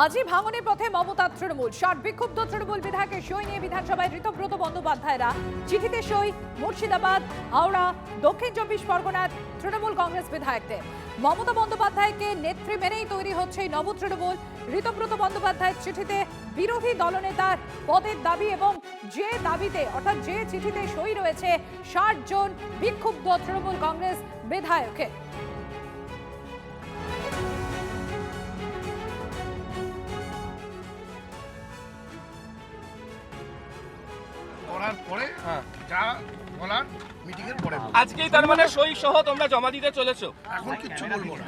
আজই ভাঙনের পথে মমতার তৃণমূল। ষাট বিক্ষুব্ধ তৃণমূল বিধায়কের সই নিয়ে বিধানসভায় ঋতব্রত বন্দ্যোপাধ্যায়রা চিঠিতে সই মুর্শিদাবাদ, হাওড়া, দক্ষিণ 24 পরগনার তৃণমূল কংগ্রেস বিধায়কদের। মমতা বন্দ্যোপাধ্যায়কে নেত্রী মেনেই তৈরি হচ্ছে এই নব তৃণমূল। ঋতব্রত বন্দ্যোপাধ্যায়ের চিঠিতে বিরোধী দলনেতার পদের দাবি এবং যে দাবিতে অর্থাৎ যে চিঠিতে সই রয়েছে 60 জন বিক্ষুব্ধ তৃণমূল কংগ্রেস বিধায়কের। করার পরে যা বলার মিটিং এর পরে আজকেই তার মানে সই সহ তোমরা জমা দিতে চলেছো? এখন কিচ্ছু বলবো না।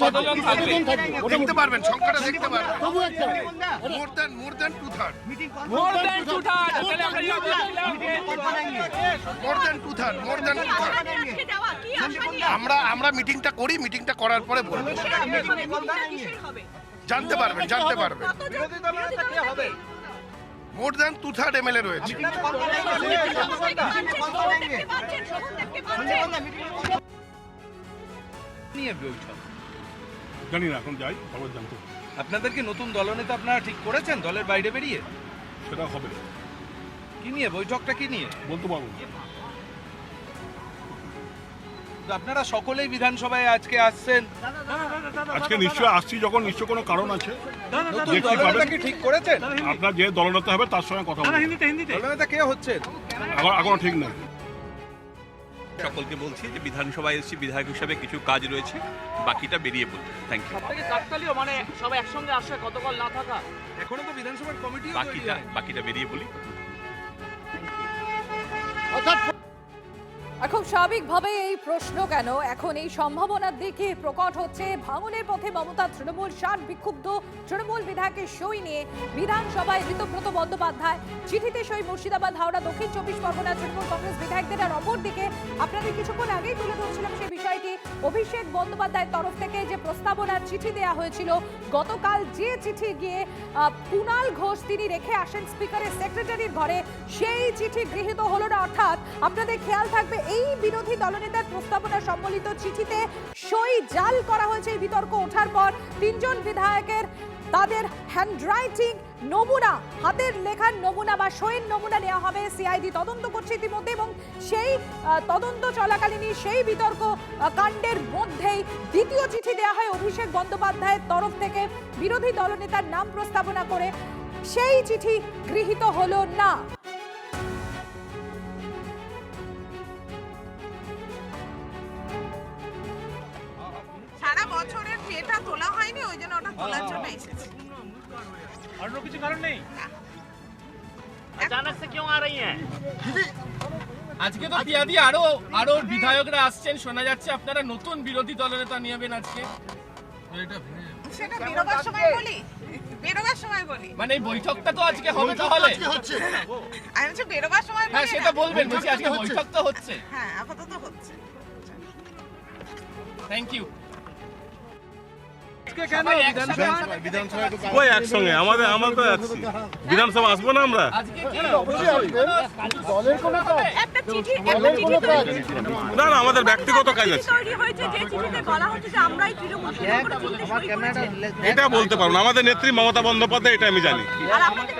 কতজন থাকবে? দেখতে পারবেন, সংখ্যাটা দেখতে পারবেন। More than two third. তাহলে আমরা মোর দ্যান টু থার্ড। আমরা মিটিংটা করি, মিটিংটা করার পরে বলবো। জানতে পারবেন। More than two third MLA রয়েছে। জানি না, এখন যাই খবর জানতে। আপনাদের কি নতুন দলনেতা আপনারা ঠিক করেছেন দলের বাইরে বেরিয়ে? সেটা হবে, কি নিয়ে বৈঠকটা কি নিয়ে বলতে পারবো না। তো আপনারা সকলেই বিধানসভায় আজকে আসছেন, আজকে নিশ্চয়ই আসছি যখন নিশ্চয় কোনো কারণ আছে। নতুন দেখতে দলনেতা পাবেন। কি ঠিক করেছেন? আপনার যে দলনেতা হবে তার সঙ্গে কথা বলবো। দলনেতা কে হচ্ছেন? এখনো ঠিক নেই। সকলকে বলছি যে বিধানসভায় এসেছি, বিধায়ক হিসাবে কিছু কাজ রয়েছে, বাকিটা বেরিয়ে বলবো। Thank you. মানে সবাই একসঙ্গে আসে, গতকাল না থাকা এখনো তো বিধানসভার কমিটি বাকিটা বেরিয়ে বলি। এখন স্বাভাবিকভাবে এই প্রশ্ন কেন, এখন এই সম্ভাবনার দিকে প্রকট হচ্ছে ভাঙনের পথে মমতা তৃণমূল। 60 বিক্ষুব্ধ তৃণমূল বিধায়কের সই নিয়ে বিধানসভায় ঋতব্রত বন্দ্যোপাধ্যায় চিঠিতে সই মুর্শিদাবাদ, হাওড়া, দক্ষিণ 24 পরগনা তৃণমূল কংগ্রেস বিধায়কদের। আর অপরদিকে আপনাদের কিছুক্ষণ আগেই তুলে ধরছিলাম সেই বিষয়টি, অভিষেক বন্দ্যোপাধ্যায়ের তরফ থেকে যে প্রস্তাবনার চিঠি দেওয়া হয়েছিল গতকাল, যে চিঠি গিয়ে কুণাল ঘোষ তিনি রেখে আসেন স্পিকারের সেক্রেটারির ঘরে, সেই চিঠি গৃহীত হলো না। অর্থাৎ আপনাদের খেয়াল থাকবে, এই বিরোধী দলনেতার প্রস্তাবনা সম্বলিত চিঠিতে সই জাল করা হয়েছে। এই বিতর্ক ওঠার পর 3 জন বিধায়কের তাদের হ্যান্ডরাইটিং নমুনা, হাতের লেখার নমুনা বা সইয়ের নমুনা নেওয়া হবে। সিআইডি তদন্ত করছে ইতিমধ্যে এবং সেই তদন্ত চলাকালীনই সেই বিতর্ক কাণ্ডের মধ্যেই দ্বিতীয় চিঠি দেওয়া হয় অভিষেক বন্দ্যোপাধ্যায়ের তরফ থেকে বিরোধী দলনেতার নাম প্রস্তাবনা করে। সেই চিঠি গৃহীত হলো না। সারা বছরের পেটা তোলা হয়নি, ওই জন্য ওটা তোলার জন্য এসেছি। और किसी कारण नहीं अचानक से क्यों आ रही हैं? আজকে তো পিয়াদি আরো বিধায়করা আসছেন, শোনা যাচ্ছে আপনারা নতুন বিরোধী দলনেতা নিয়েবেন আজকে। সেটা বেরোবার সময় বলি। মানে এই বৈঠকটা তো আজকে হবে, তাহলে আমি বলছি বেরোবার সময় বলি। হ্যাঁ সেটা বলবেন, বলছি আজকে বৈঠক তো হচ্ছে। হ্যাঁ আপাতত হচ্ছে। Thank you. ওই একসঙ্গে আমাদের তো আসছি, বিধানসভা আসবো না আমরা। একটা চিঠি না না, আমাদের ব্যক্তিগত কাজ আছে, তৈরি হয়েছে, যে চিঠিতে বলা হচ্ছে যে আমরাই তৃণমূল এটা বলতে পারবো না। আমাদের নেত্রী মমতা বন্দ্যোপাধ্যায়, এটা আমি জানি। আর আমাদের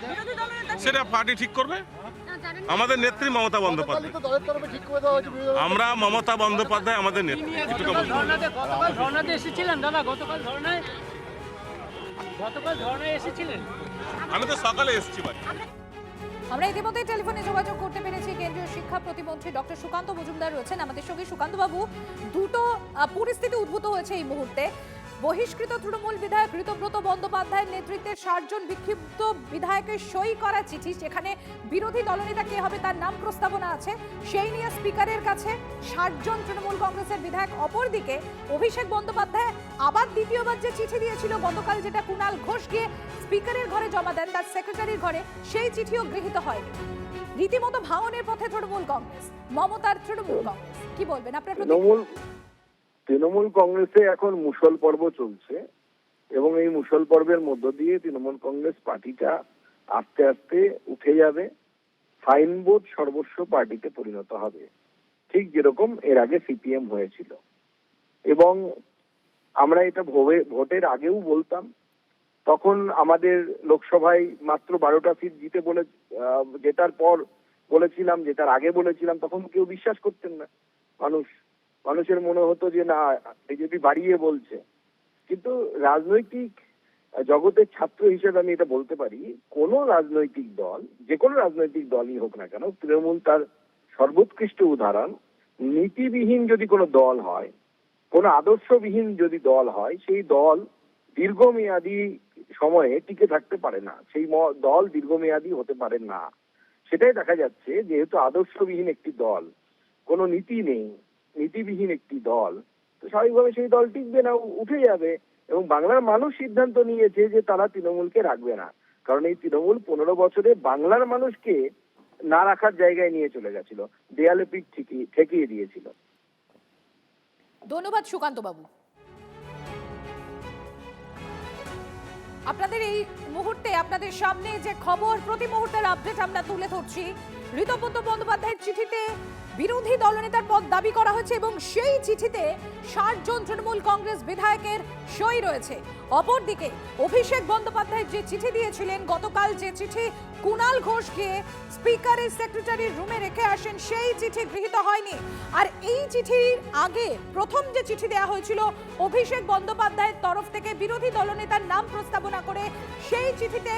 বিরোধী দলনেতা সেটা পার্টি ঠিক করবে। আমাদের নেত্রী মমতা বন্দ্যোপাধ্যায়, আমরা মমতা বন্দ্যোপাধ্যায় আমাদের নেত্রী। এটুকু বলবো। গতকাল ধর্নাতে এসেছিলেন দাদা? গতকাল ধর্নায় এসেছিলেন? আমি তো সকালে এসেছি বাড়ি। আমরা ইতিমধ্যে টেলিফোনে যোগাযোগ করতে পেরেছি কেন্দ্রীয় শিক্ষা প্রতিমন্ত্রী ডক্টর সুকান্ত মজুমদার রয়েছেন আমাদের সঙ্গে। সুকান্ত বাবু, দুটো পরিস্থিতি উদ্ভূত হয়েছে এই মুহূর্তে। বহিষ্কৃত তৃণমূল বিধায়ক ঋতব্রত বন্দ্যোপাধ্যায়ের নেতৃত্বে 60 জন বিক্ষুব্ধ বিধায়কের সই করা চিঠি, সেখানে বিরোধী দলনেতা কে হবে তার নাম প্রস্তাবনা আছে, সেই নিয়ে স্পিকারের কাছে 60 জন তৃণমূল কংগ্রেসের বিধায়ক। অপরদিকে অভিষেক বন্দ্যোপাধ্যায় আবার দ্বিতীয়বার যে চিঠি দিয়েছিল গতকাল, যেটা কুণাল ঘোষ গিয়ে স্পিকারের ঘরে জমা দেন, তার সেক্রেটারির ঘরে, সেই চিঠিও গৃহীত হয়নি। রীতিমতো ভাঙনের পথে তৃণমূল কংগ্রেস, মমতার তৃণমূল কংগ্রেস। কি বলবেন আপনার? তৃণমূল কংগ্রেসে এখন মুষল পর্ব চলছে এবং এই মুষল পর্বের মধ্য দিয়ে তৃণমূল কংগ্রেস পার্টিটা আস্তে আস্তে উঠে যাবে, সাইনবোর্ড সর্বস্ব পার্টিতে পরিণত হবে, ঠিক যেরকম এর আগে সিপিএম হয়েছিল। এবং আমরা এটা ভোটের আগেও বলতাম, তখন আমাদের লোকসভায় মাত্র 12টা সিট জেতার পর বলেছিলাম, জেতার আগে বলেছিলাম, তখন কেউ বিশ্বাস করতেন না। মানুষের মনে হতো যে না, বিজেপি বাড়িয়ে বলছে। কিন্তু রাজনৈতিক জগতের ছাত্র হিসেবে আমি এটা বলতে পারি, কোন রাজনৈতিক দল, যে কোনো রাজনৈতিক দলই হোক না কেন, তৃণমূল তার সর্বোৎকৃষ্ট উদাহরণ। নীতিবিহীন যদি কোনো দল হয়, কোনো আদর্শবিহীন যদি দল হয়, সেই দল দীর্ঘমেয়াদী সময়ে টিকে থাকতে পারে না, সেই দল দীর্ঘমেয়াদী হতে পারে না। সেটাই দেখা যাচ্ছে, যেহেতু আদর্শবিহীন একটি দল, কোনো নীতি নেই, নীতিবিহীন একটি দল, তো স্বাভাবিকভাবে সেই দল টিকবে না, উঠে যাবে। এবং বাংলার মানুষ সিদ্ধান্ত নিয়েছে যে তারা তৃণমূলকে রাখবে না, কারণ এই তৃণমূল 15 বছরে বাংলার মানুষকে না রাখার জায়গায় নিয়ে চলে গেছিল, দেয়ালে পিঠ ঠেকিয়ে দিয়েছিল। ধন্যবাদ সুকান্ত বাবু। আপনাদের এই মুহূর্তে আপনাদের সামনে যে খবর, প্রতি মুহূর্তের আপডেট আমরা তুলে ধরছি। ঋতব্রত বন্দ্যোপাধ্যায়ের চিঠিতে বিরোধী দলনেতার পদ দাবি করা হয়েছে এবং সেই চিঠিতে 60 জন তৃণমূল কংগ্রেস বিধায়কের সই রয়েছে। অপরদিকে অভিষেক বন্দ্যোপাধ্যায় যে চিঠি দিয়েছিলেন গতকাল, যে চিঠি কুণাল ঘোষকে স্পিকারের সেক্রেটারির রুমে রেখে আসেন, সেই চিঠি গৃহীত হয়নি। আর এই চিঠির আগে প্রথম যে চিঠি দেওয়া হয়েছিল অভিষেক বন্দ্যোপাধ্যায়ের তরফ থেকে বিরোধী দলনেতার নাম প্রস্তাবনা করে, সেই চিঠিতে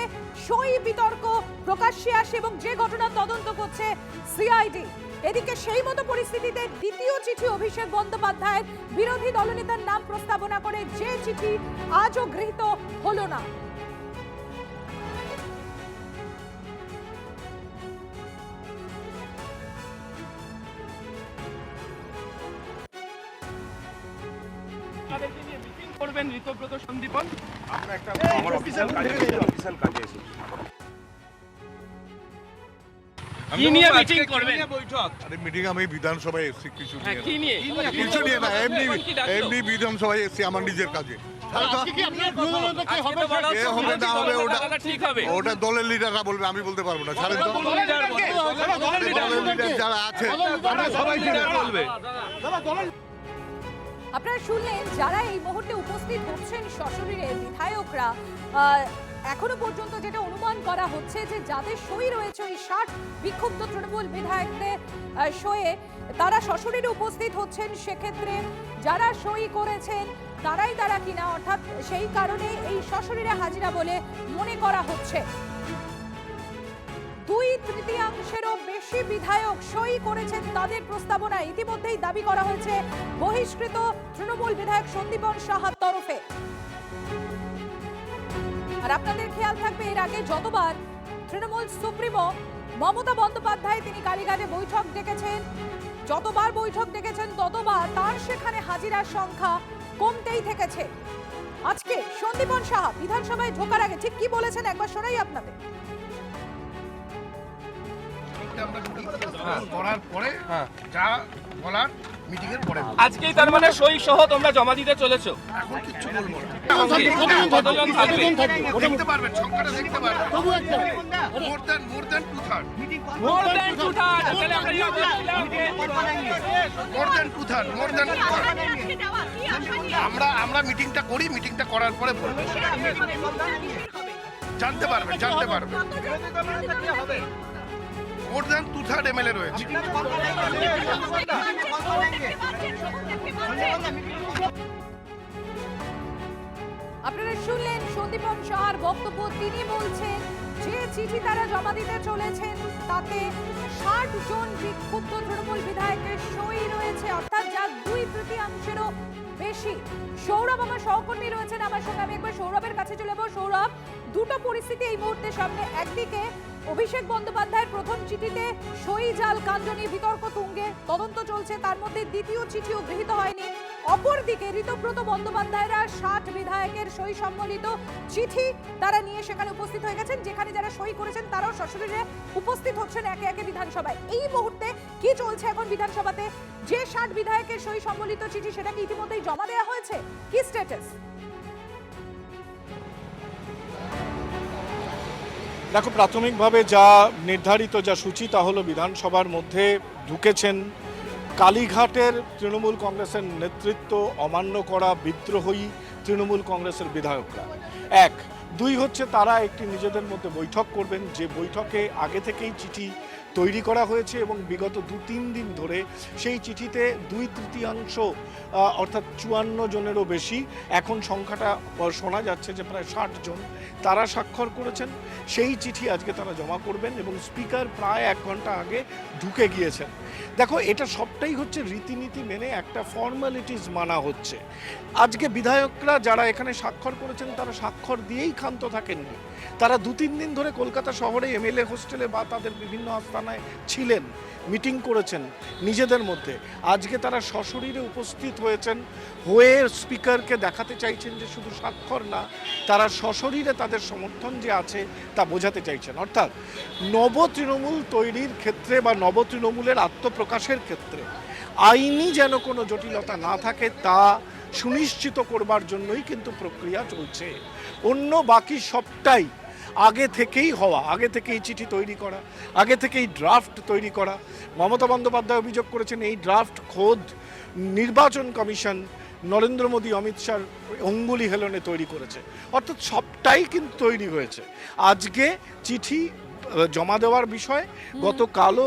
সই বিতর্ক প্রকাশ্যে আসে এবং যে ঘটনা তদন্ত করছে সিআইডি। এদিকে সেই মতো পরিস্থিতিতে দ্বিতীয় চিঠি অভিষেক বন্দ্যোপাধ্যায়ের বিরোধী দলনেতার নাম প্রস্তাবনা করে, যে চিঠি আজও গৃহীত হলো না। তাদেরকে নিয়ে মিটিং করবেন ঋতব্রত সন্দীপন। আমরা একটা আমার অফিসিয়াল কাজে এসেছি। কি নিয়ে মিটিং করবেন? আরে মিটিং আমি বিধানসভায় এসেছি কিছু হ্যাঁ, নিয়ে কি নিয়ে? কিছু নিয়ে না, এমনি বিধানসভায় এসেছি আমার নিজের কাজে। ওটা দলের লিডাররা বলবে, আমি বলতে পারবো না। ছাড়েন তো, দলের লিডার যারা আছে সবাই বলবে। আপনারা শুনলেন যারা এই মুহূর্তে উপস্থিত হচ্ছেন সশরীরে বিধায়করা, এখনো পর্যন্ত যেটা অনুমান করা হচ্ছে যে যাদের সই রয়েছে ওই 60 বিক্ষুব্ধ তৃণমূল বিধায়কদের সয়ে, তারা সশরীরে উপস্থিত হচ্ছেন। সেক্ষেত্রে যারা সই করেছেন তারা কিনা, অর্থাৎ সেই কারণে এই সশরীরে হাজিরা বলে মনে করা হচ্ছে। 2/3 বেশি বিধায়ক সই করেছেন তাদের প্রস্তাবনায়। ইতিমধ্যেই দাবি করা হয়েছে বহিষ্কৃত তৃণমূল বিধায়ক সন্দীপন সাহার তরফে। আর আপনাদের খেয়াল থাকবে, এর আগে যতবার তৃণমূল সুপ্রিমো মমতা বন্দ্যোপাধ্যায় তিনি কালীঘাটে বৈঠক ডেকেছেন, যতবার বৈঠক ডেকেছেন ততবার তার সেখানে হাজিরার সংখ্যা কমতেই থেকেছে। আজকে সন্দীপন সাহা বিধানসভায় ঢোকার আগে ঠিক কি বলেছেন একবার শোনাই আপনাদের। করার পরে যা বলার মিটিং এর পরে আজকেই তার মানে সই সহ তোমরা জমা দিতে চলেছো? এখন কিচ্ছু বলবো না। কতজন থাকবে? দেখতে পারবেন, সংখ্যাটা দেখতে পারবেন। More than 2/3। More than 2/3 তাহলে আমরা মোর দ্যান 2/3। আমরা মিটিংটা করি, মিটিংটা করার পরে বলবো। জানতে পারবেন। মোর দ্যান 2/3 এমএলএ রয়েছে। আপনারা শুনলেন সন্দীপন সাহার বক্তব্য। তিনি বলছেন যে চিঠি তারা জমা দিতে চলেছেন তাতে 60 জন বিক্ষুব্ধ তৃণমূল বিধায়কের সই রয়েছে, অর্থাৎ যা 2/3 বেশি। সৌরভ আমার সহকর্মী রয়েছেন আমার সঙ্গে, আমি একবার সৌরভের কাছে চলে যাবো। সৌরভ, দুটো পরিস্থিতি এই মুহূর্তে সামনে। একদিকে অভিষেক বন্দ্যোপাধ্যায়ের প্রথম চিঠিতে সই জাল কাঞ্জনি, বিতর্ক তুঙ্গে, তদন্ত চলছে, তার মধ্যে দ্বিতীয় চিঠিও গৃহীত হয়নি। অপরদিকে ঋতব্রত বন্দ্যোপাধ্যায়রা 60 বিধায়কের সই সম্বলিত চিঠি তারা নিয়ে সেখানে উপস্থিত হয়ে গেছেন, যেখানে যারা সই করেছেন তারাও সশরীরে উপস্থিত হচ্ছেন একে একে বিধানসভায়। এই মুহূর্তে কি চলছে এখন বিধানসভাতে? যে 60 বিধায়কের সই সম্বলিত চিঠি সেটা কি ইতিমধ্যেই জমা দেওয়া হয়েছে? কি স্ট্যাটাস? দেখো, প্রাথমিকভাবে যা নির্ধারিত যা সূচি তা হলো বিধানসভার মধ্যে ঢুকেছেন কালীঘাটের তৃণমূল কংগ্রেসের নেতৃত্ব অমান্য করা বিদ্রোহী তৃণমূল কংগ্রেসের বিধায়করা। এক, দুই হচ্ছে তারা একটি নিজেদের মধ্যে বৈঠক করবেন, যে বৈঠকে আগে থেকেই চিঠি তৈরি করা হয়েছে এবং বিগত 2-3 দিন ধরে সেই চিঠিতে 2/3 অর্থাৎ 54 জনেরও বেশি, এখন সংখ্যাটা শোনা যাচ্ছে যে প্রায় 60 জন, তারা স্বাক্ষর করেছেন। সেই চিঠি আজকে তারা জমা করবেন এবং স্পিকার প্রায় 1 ঘন্টা আগে ঢুকে গিয়েছেন। দেখো, এটা সবটাই হচ্ছে রীতিনীতি মেনে একটা ফর্মালিটিস মানা হচ্ছে। আজকে বিধায়করা যারা এখানে স্বাক্ষর করেছেন তারা স্বাক্ষর দিয়েই ক্ষান্ত থাকেননি, তারা 2-3 দিন ধরে কলকাতা শহরে এমএলএ হোস্টেলে বা তাদের বিভিন্ন আস্তানায় ছিলেন, মিটিং করেছেন নিজেদের মধ্যে। আজকে তারা সশরীরে উপস্থিত হয়েছেন, হয়ে স্পিকারকে দেখাতে চাইছেন যে শুধু স্বাক্ষর না, তারা সশরীরে তাদের সমর্থন যে আছে তা বোঝাতে চাইছেন। অর্থাৎ নব তৃণমূল তৈরির ক্ষেত্রে বা নব তৃণমূলের আত্মপ্রকাশের ক্ষেত্রে আইনি যেন কোনো জটিলতা না থাকে তা সুনিশ্চিত করবার জন্যই কিন্তু প্রক্রিয়া চলছে। অন্য বাকি সবটাই আগে থেকেই হওয়া, আগে থেকেই চিঠি তৈরি করা, আগে থেকেই ড্রাফট তৈরি করা। মমতা বন্দ্যোপাধ্যায় অভিযোগ করেছেন এই ড্রাফট খোদ নির্বাচন কমিশন নরেন্দ্র মোদী অমিত শাহর অঙ্গুলি হেলনে তৈরি করেছে। অর্থাৎ সবটাই কিন্তু তৈরি হয়েছে। আজকে চিঠি জমা দেওয়ার বিষয়ে গতকালও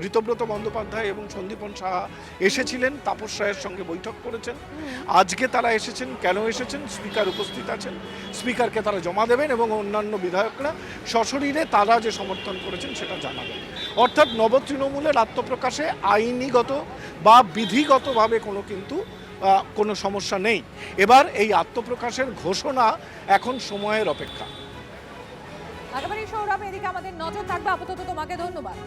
ঋতব্রত বন্দ্যোপাধ্যায় এবং সন্দীপন সাহা এসেছিলেন, তাপস রায়ের সঙ্গে বৈঠক করেছেন। আজকে তারা এসেছেন, কেন এসেছেন? স্পিকার উপস্থিত আছেন, স্পিকারকে তারা জমা দেবেন এবং অন্যান্য বিধায়করা সশরীরে তারা যে সমর্থন করেছেন সেটা জানাবেন। অর্থাৎ নব তৃণমূলের আত্মপ্রকাশে আইনিগত বা বিধিগতভাবে কোনো সমস্যা নেই। এবার এই আত্মপ্রকাশের ঘোষণা এখন সময়ের অপেক্ষা। একেবারেই সৌরভ, এদিকে আমাদের নজর থাকবে। আপাতত তোমাকে ধন্যবাদ।